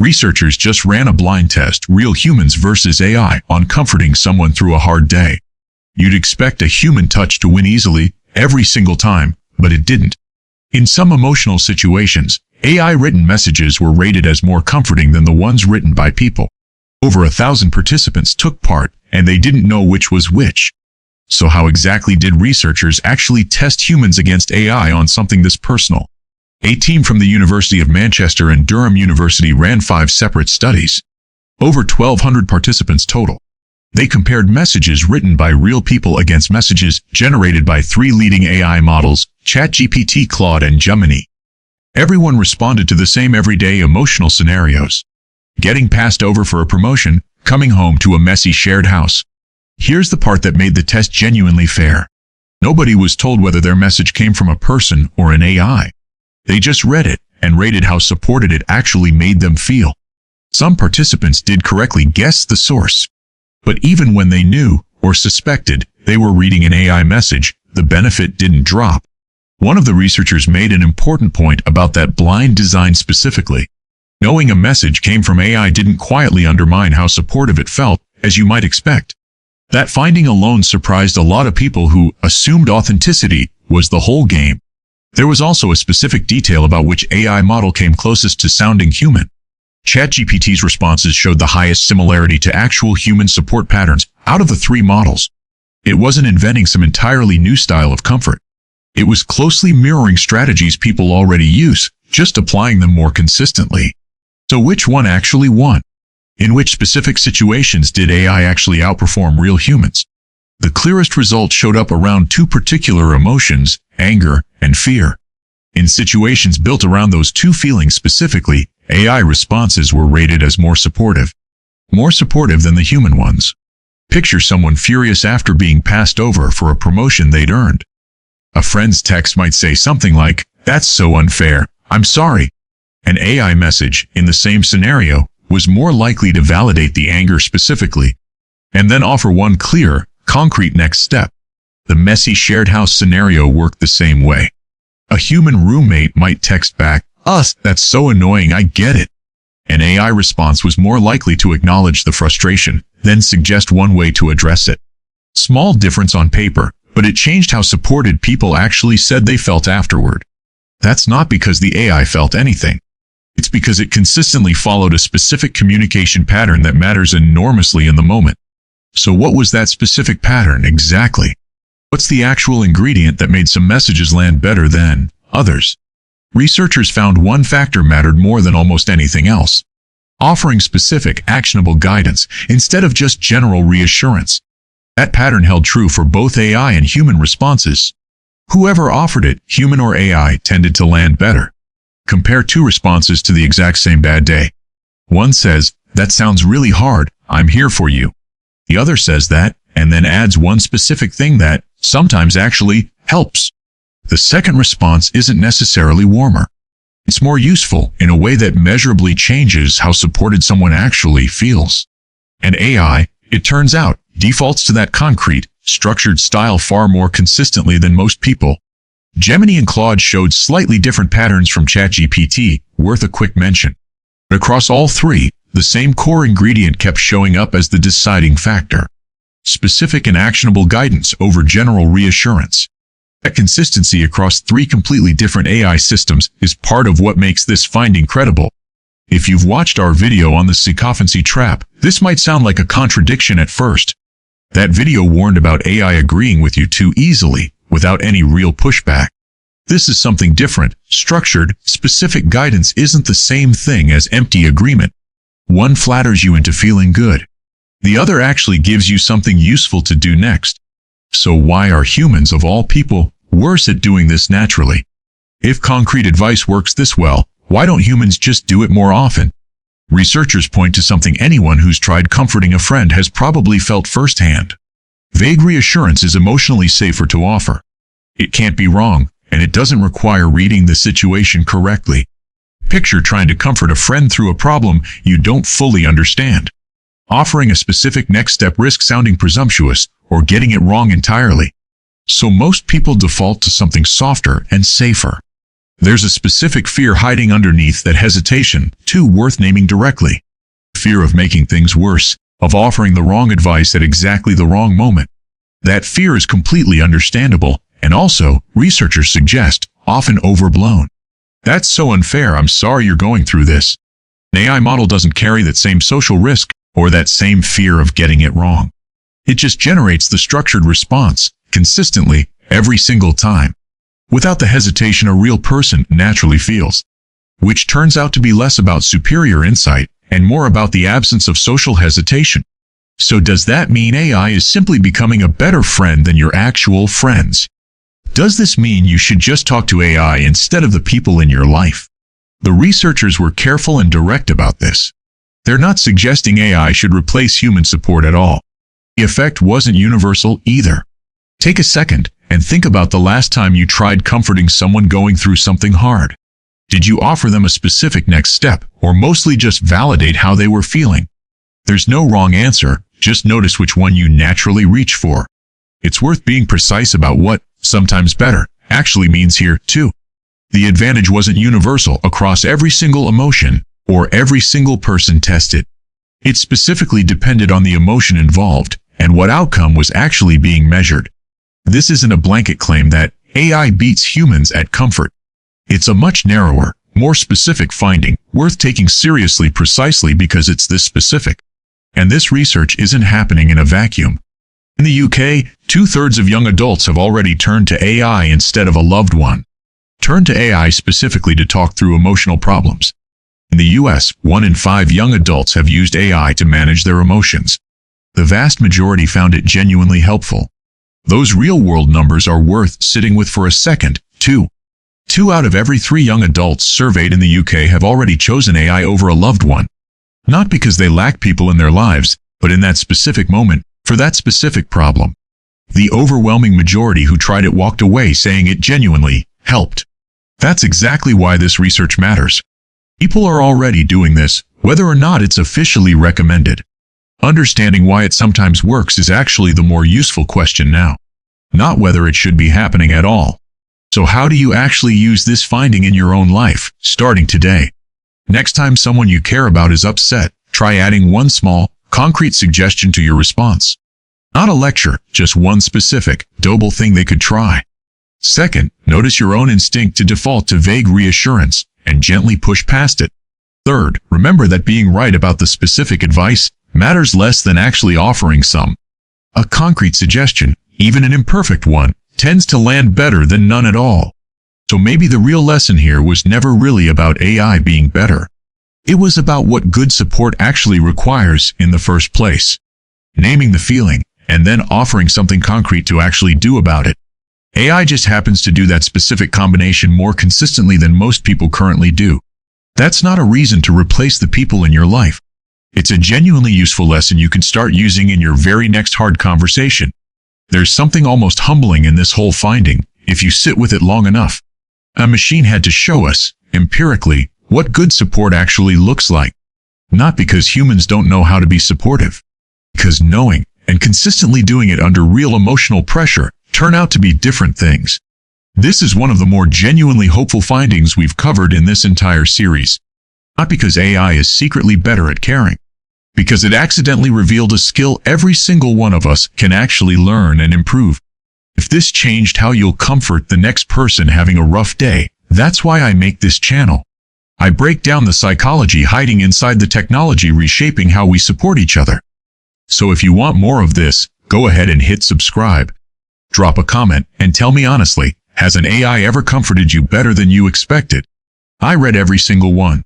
Researchers just ran a blind test, real humans versus AI, on comforting someone through a hard day. You'd expect a human touch to win easily, every single time, but it didn't. In some emotional situations, AI-written messages were rated as more comforting than the ones written by people. Over 1,000 participants took part, and they didn't know which was which. So how exactly did researchers actually test humans against AI on something this personal? A team from the University of Manchester and Durham University ran 5 separate studies. Over 1,200 participants total. They compared messages written by real people against messages generated by 3 leading AI models, ChatGPT, Claude, and Gemini. Everyone responded to the same everyday emotional scenarios. Getting passed over for a promotion, coming home to a messy shared house. Here's the part that made the test genuinely fair. Nobody was told whether their message came from a person or an AI. They just read it and rated how supported it actually made them feel. Some participants did correctly guess the source. But even when they knew or suspected they were reading an AI message, the benefit didn't drop. One of the researchers made an important point about that blind design specifically. Knowing a message came from AI didn't quietly undermine how supportive it felt, as you might expect. That finding alone surprised a lot of people who assumed authenticity was the whole game. There was also a specific detail about which AI model came closest to sounding human. ChatGPT's responses showed the highest similarity to actual human support patterns out of the 3 models. It wasn't inventing some entirely new style of comfort. It was closely mirroring strategies people already use, just applying them more consistently. So which one actually won? In which specific situations did AI actually outperform real humans? The clearest results showed up around 2 particular emotions, anger and fear. In situations built around those 2 feelings specifically, AI responses were rated as more supportive than the human ones. Picture someone furious after being passed over for a promotion they'd earned. A friend's text might say something like, "That's so unfair, I'm sorry." An AI message, in the same scenario, was more likely to validate the anger specifically, and then offer one clear, concrete next step. The messy shared house scenario worked the same way. A human roommate might text back, "That's so annoying, I get it." An AI response was more likely to acknowledge the frustration, then suggest one way to address it. Small difference on paper, but it changed how supported people actually said they felt afterward. That's not because the AI felt anything. It's because it consistently followed a specific communication pattern that matters enormously in the moment. So what was that specific pattern exactly? What's the actual ingredient that made some messages land better than others? Researchers found one factor mattered more than almost anything else. Offering specific, actionable guidance instead of just general reassurance. That pattern held true for both AI and human responses. Whoever offered it, human or AI, tended to land better. Compare 2 responses to the exact same bad day. One says, "That sounds really hard, I'm here for you." The other says that, and then adds one specific thing that sometimes actually helps. The second response isn't necessarily warmer. It's more useful in a way that measurably changes how supported someone actually feels. And AI, it turns out, defaults to that concrete, structured style far more consistently than most people. Gemini and Claude showed slightly different patterns from ChatGPT, worth a quick mention. But across all 3, the same core ingredient kept showing up as the deciding factor. Specific and actionable guidance over general reassurance. That consistency across 3 completely different AI systems is part of what makes this finding credible. If you've watched our video on the sycophancy trap, this might sound like a contradiction at first. That video warned about AI agreeing with you too easily, without any real pushback. This is something different. Structured, specific guidance isn't the same thing as empty agreement. One flatters you into feeling good. The other actually gives you something useful to do next. So why are humans, of all people, worse at doing this naturally? If concrete advice works this well, why don't humans just do it more often? Researchers point to something anyone who's tried comforting a friend has probably felt firsthand. Vague reassurance is emotionally safer to offer. It can't be wrong, and it doesn't require reading the situation correctly. Picture trying to comfort a friend through a problem you don't fully understand. Offering a specific next step risks sounding presumptuous or getting it wrong entirely. So most people default to something softer and safer. There's a specific fear hiding underneath that hesitation, too worth naming directly. Fear of making things worse, of offering the wrong advice at exactly the wrong moment. That fear is completely understandable, and also, researchers suggest, often overblown. That's so unfair, I'm sorry you're going through this. An AI model doesn't carry that same social risk, or that same fear of getting it wrong. It just generates the structured response, consistently, every single time, without the hesitation a real person naturally feels, which turns out to be less about superior insight and more about the absence of social hesitation. So does that mean AI is simply becoming a better friend than your actual friends? Does this mean you should just talk to AI instead of the people in your life? The researchers were careful and direct about this. They're not suggesting AI should replace human support at all. The effect wasn't universal either. Take a second and think about the last time you tried comforting someone going through something hard. Did you offer them a specific next step, or mostly just validate how they were feeling? There's no wrong answer, just notice which one you naturally reach for. It's worth being precise about what, sometimes better, actually means here, too. The advantage wasn't universal across every single emotion, or every single person tested. It specifically depended on the emotion involved, and what outcome was actually being measured. This isn't a blanket claim that AI beats humans at comfort. It's a much narrower, more specific finding, worth taking seriously precisely because it's this specific. And this research isn't happening in a vacuum. In the UK, 2/3 of young adults have already turned to AI instead of a loved one. Turned to AI specifically to talk through emotional problems. In the US, 1 in 5 young adults have used AI to manage their emotions. The vast majority found it genuinely helpful. Those real-world numbers are worth sitting with for a second, too. 2 out of every 3 young adults surveyed in the UK have already chosen AI over a loved one. Not because they lack people in their lives, but in that specific moment, for that specific problem. The overwhelming majority who tried it walked away saying it genuinely helped. That's exactly why this research matters. People are already doing this, whether or not it's officially recommended. Understanding why it sometimes works is actually the more useful question now. Not whether it should be happening at all. So how do you actually use this finding in your own life, starting today? Next time someone you care about is upset, try adding one small, concrete suggestion to your response. Not a lecture, just one specific, doable thing they could try. Second, notice your own instinct to default to vague reassurance, and gently push past it. Third, remember that being right about the specific advice matters less than actually offering some. A concrete suggestion, even an imperfect one, tends to land better than none at all. So maybe the real lesson here was never really about AI being better. It was about what good support actually requires in the first place. Naming the feeling, and then offering something concrete to actually do about it. AI just happens to do that specific combination more consistently than most people currently do. That's not a reason to replace the people in your life. It's a genuinely useful lesson you can start using in your very next hard conversation. There's something almost humbling in this whole finding, if you sit with it long enough. A machine had to show us, empirically, what good support actually looks like. Not because humans don't know how to be supportive. Because knowing, and consistently doing it under real emotional pressure, turn out to be different things. This is one of the more genuinely hopeful findings we've covered in this entire series. Not because AI is secretly better at caring. Because it accidentally revealed a skill every single one of us can actually learn and improve. If this changed how you'll comfort the next person having a rough day, that's why I make this channel. I break down the psychology hiding inside the technology reshaping how we support each other. So if you want more of this, go ahead and hit subscribe. Drop a comment and tell me honestly, has an AI ever comforted you better than you expected? I read every single one.